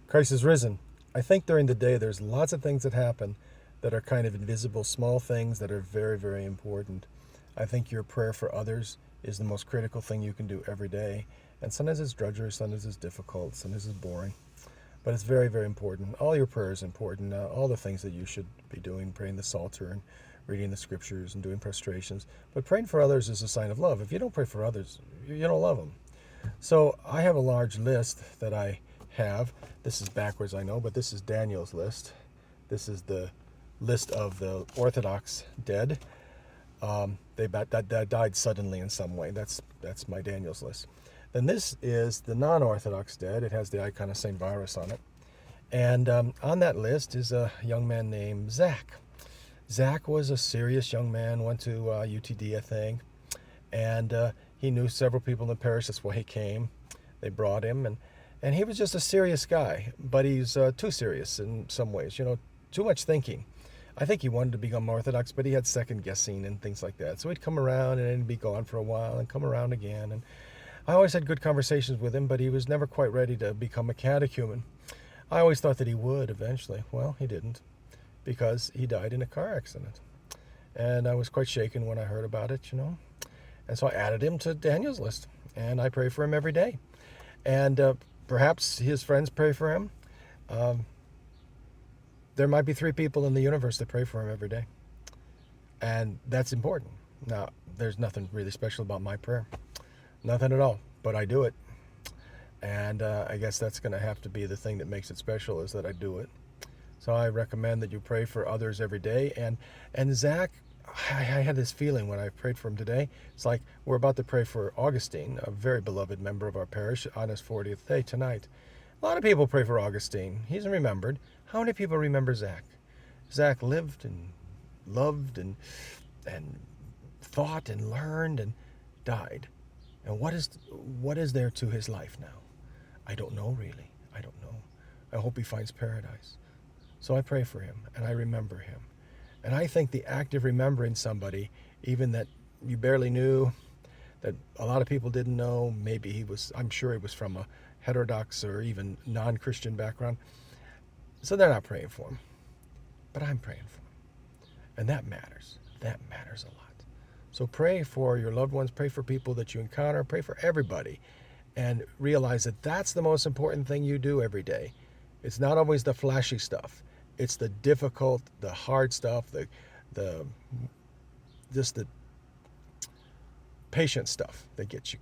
Christ is risen. I think during the day there's lots of things that happen that are kind of invisible, small things that are very, very important. I think your prayer for others is the most critical thing you can do every day. And sometimes it's drudgery, sometimes it's difficult, sometimes it's boring. But it's very, very important. All your prayer is important. All the things that you should be doing, praying the Psalter and reading the scriptures and doing prostrations. But praying for others is a sign of love. If you don't pray for others, you don't love them. So I have a large list that I have. This is backwards, I know, but this is Daniel's list. This is the list of the Orthodox dead. That died suddenly in some way. That's my Daniel's list. Then this is the non-Orthodox dead. It has the icon of St. Virus on it. And on that list is a young man named Zach. Zach was a serious young man, went to UTD, I think. And he knew several people in the parish. That's why he came. They brought him. And he was just a serious guy. But he's too serious in some ways. Too much thinking. I think he wanted to become Orthodox, but he had second guessing and things like that. So he'd come around and then be gone for a while and come around again. And I always had good conversations with him, but he was never quite ready to become a catechumen. I always thought that he would eventually. Well, he didn't, because he died in a car accident. And I was quite shaken when I heard about it, And so I added him to Daniel's list, and I pray for him every day. And perhaps his friends pray for him. There might be 3 people in the universe that pray for him every day. And that's important. Now, there's nothing really special about my prayer. Nothing at all, but I do it. And I guess that's going to have to be the thing that makes it special, is that I do it. So I recommend that you pray for others every day. And Zach, I had this feeling when I prayed for him today. It's like we're about to pray for Augustine, a very beloved member of our parish, on his 40th day tonight. A lot of people pray for Augustine. He's remembered. How many people remember Zach? Zach lived and loved and thought and learned and died. And what is there to his life now? I don't know, really. I don't know. I hope he finds paradise. So I pray for him, and I remember him. And I think the act of remembering somebody, even that you barely knew, that a lot of people didn't know, I'm sure he was from a heterodox or even non-Christian background. So they're not praying for him. But I'm praying for him. And that matters. That matters a lot. So pray for your loved ones, pray for people that you encounter, pray for everybody, and realize that that's the most important thing you do every day. It's not always the flashy stuff. It's the difficult, the hard stuff, the patient stuff that gets you